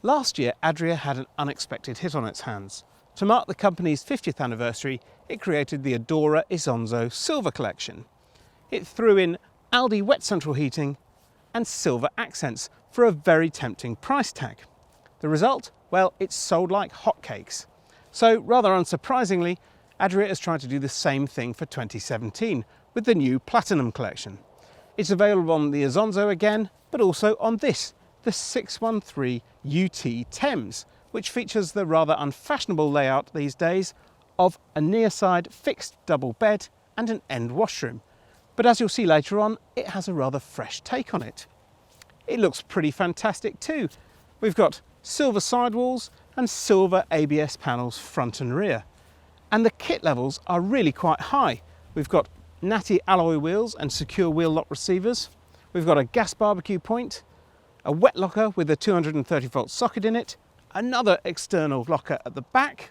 Last year, Adria had an unexpected hit on its hands. To mark the company's 50th anniversary, it created the Adora Isonzo Silver Collection. It threw in Aldi wet central heating and silver accents for a very tempting price tag. The result? Well, it sold like hotcakes. So, rather unsurprisingly, Adria is trying to do the same thing for 2017 with the new Platinum Collection. It's available on the Isonzo again, but also on this, the 613 UT Thames, which features the rather unfashionable layout these days of a near side fixed double bed and an end washroom. But as you'll see later on, it has a rather fresh take on it. It looks pretty fantastic too. We've got silver sidewalls and silver ABS panels front and rear. And the kit levels are really quite high. We've got natty alloy wheels and secure wheel lock receivers. We've got a gas barbecue point, a wet locker with a 230 volt socket in it, another external locker at the back,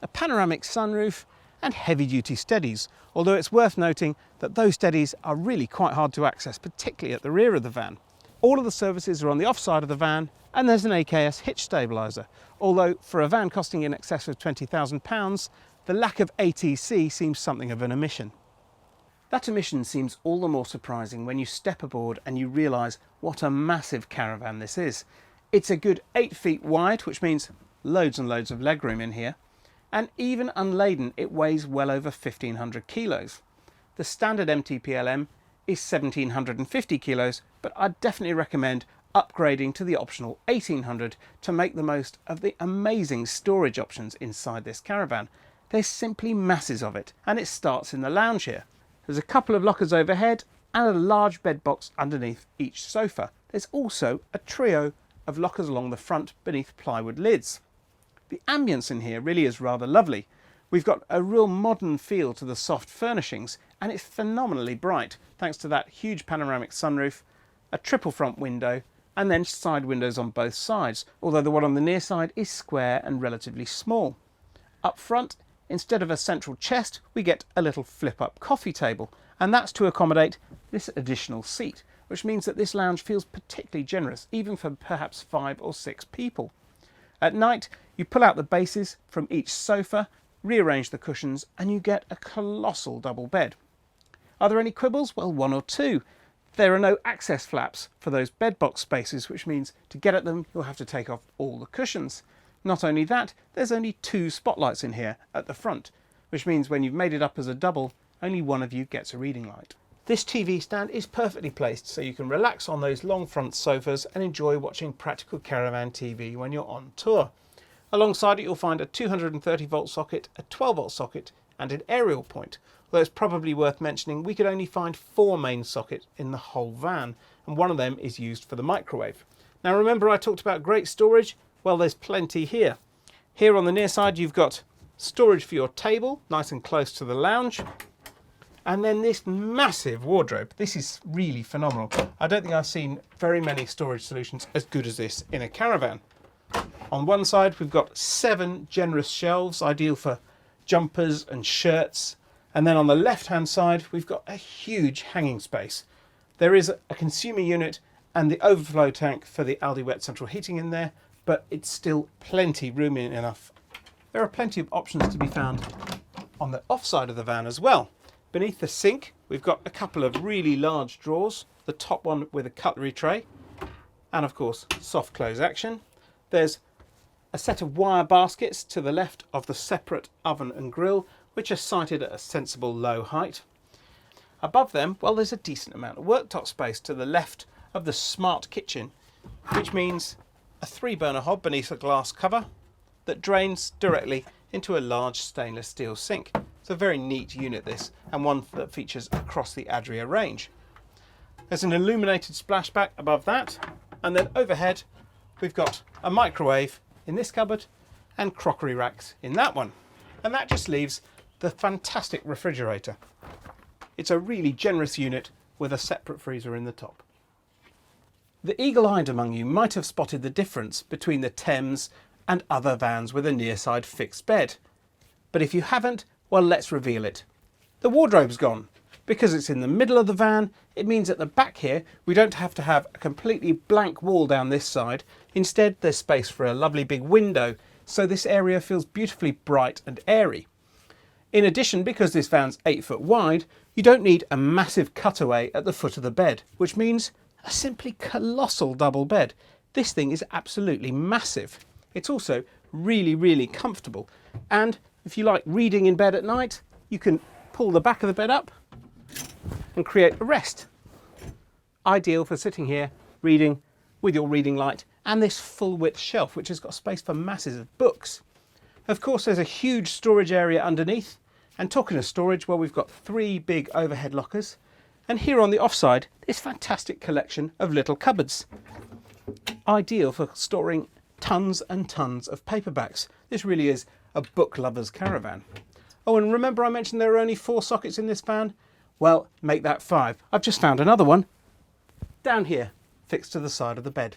a panoramic sunroof and heavy duty steadies, although it's worth noting that those steadies are really quite hard to access, particularly at the rear of the van. All of the services are on the offside of the van, and there's an AKS hitch stabiliser, although for a van costing in excess of £20,000, the lack of ATC seems something of an omission. That omission seems all the more surprising when you step aboard and you realise what a massive caravan this is. It's a good 8 feet wide, which means loads and loads of legroom in here, and even unladen it weighs well over 1,500 kilos. The standard MTPLM is 1,750 kilos, but I'd definitely recommend upgrading to the optional 1,800 to make the most of the amazing storage options inside this caravan. There's simply masses of it, and it starts in the lounge here. There's a couple of lockers overhead and a large bed box underneath each sofa. There's also a trio of lockers along the front beneath plywood lids. The ambience in here really is rather lovely. We've got a real modern feel to the soft furnishings, and it's phenomenally bright thanks to that huge panoramic sunroof, a triple front window and then side windows on both sides, although the one on the near side is square and relatively small. Up front, instead of a central chest, we get a little flip-up coffee table, and that's to accommodate this additional seat, which means that this lounge feels particularly generous, even for perhaps 5 or 6 people. At night, you pull out the bases from each sofa, rearrange the cushions, and you get a colossal double bed. Are there any quibbles? Well, 1 or 2. There are no access flaps for those bed box spaces, which means to get at them, you'll have to take off all the cushions. Not only that, there's only 2 spotlights in here at the front, which means when you've made it up as a double, only one of you gets a reading light. This TV stand is perfectly placed so you can relax on those long front sofas and enjoy watching Practical Caravan TV when you're on tour. Alongside it you'll find a 230 volt socket, a 12 volt socket and an aerial point. Although it's probably worth mentioning we could only find 4 main sockets in the whole van, and one of them is used for the microwave. Now remember I talked about great storage? Well, there's plenty here. Here on the near side you've got storage for your table, nice and close to the lounge. And then this massive wardrobe. This is really phenomenal. I don't think I've seen very many storage solutions as good as this in a caravan. On one side we've got 7 generous shelves, ideal for jumpers and shirts. And then on the left hand side we've got a huge hanging space. There is a consumer unit and the overflow tank for the Aldi wet central heating in there, but it's still plenty roomy enough. There are plenty of options to be found on the offside of the van as well. Beneath the sink we've got a couple of really large drawers, the top one with a cutlery tray and of course soft close action. There's a set of wire baskets to the left of the separate oven and grill, which are sited at a sensible low height. Above them, well, there's a decent amount of worktop space to the left of the smart kitchen, which means a 3-burner hob beneath a glass cover that drains directly into a large stainless steel sink. It's a very neat unit this, and one that features across the Adria range. There's an illuminated splashback above that, and then overhead we've got a microwave in this cupboard and crockery racks in that one. And that just leaves the fantastic refrigerator. It's a really generous unit with a separate freezer in the top. The eagle-eyed among you might have spotted the difference between the Thames and other vans with a near-side fixed bed. But if you haven't, well, let's reveal it. The wardrobe's gone. Because it's in the middle of the van, it means at the back here we don't have to have a completely blank wall down this side. Instead, there's space for a lovely big window, so this area feels beautifully bright and airy. In addition, because this van's 8 foot wide, you don't need a massive cutaway at the foot of the bed, which means a simply colossal double bed. This thing is absolutely massive. It's also really, really comfortable. And if you like reading in bed at night, you can pull the back of the bed up and create a rest. Ideal for sitting here reading with your reading light and this full width shelf, which has got space for masses of books. Of course, there's a huge storage area underneath. And talking of storage, well, we've got 3 big overhead lockers. And here on the offside, this fantastic collection of little cupboards. Ideal for storing tons and tons of paperbacks. This really is a book lover's caravan. Oh, and remember I mentioned there are only 4 sockets in this fan? Well, make that 5. I've just found another one down here, fixed to the side of the bed.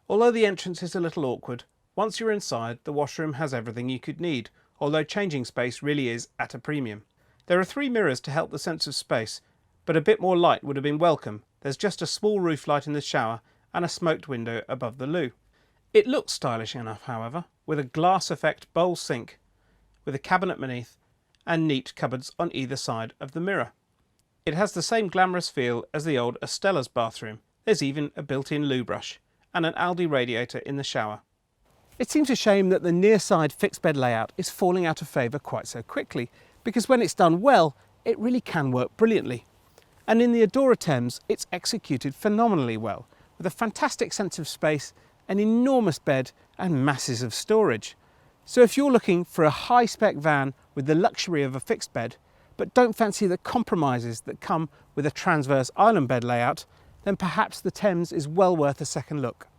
Although the entrance is a little awkward, once you're inside, the washroom has everything you could need, although changing space really is at a premium. There are 3 mirrors to help the sense of space, but a bit more light would have been welcome. There's just a small roof light in the shower and a smoked window above the loo. It looks stylish enough, however, with a glass effect bowl sink, with a cabinet beneath, and neat cupboards on either side of the mirror. It has the same glamorous feel as the old Estella's bathroom. There's even a built-in loo brush and an Aldi radiator in the shower. It seems a shame that the near side fixed bed layout is falling out of favour quite so quickly, because when it's done well, it really can work brilliantly. And in the Adora Thames, it's executed phenomenally well, with a fantastic sense of space, an enormous bed and masses of storage. So if you're looking for a high-spec van with the luxury of a fixed bed, but don't fancy the compromises that come with a transverse island bed layout, then perhaps the Thames is well worth a second look.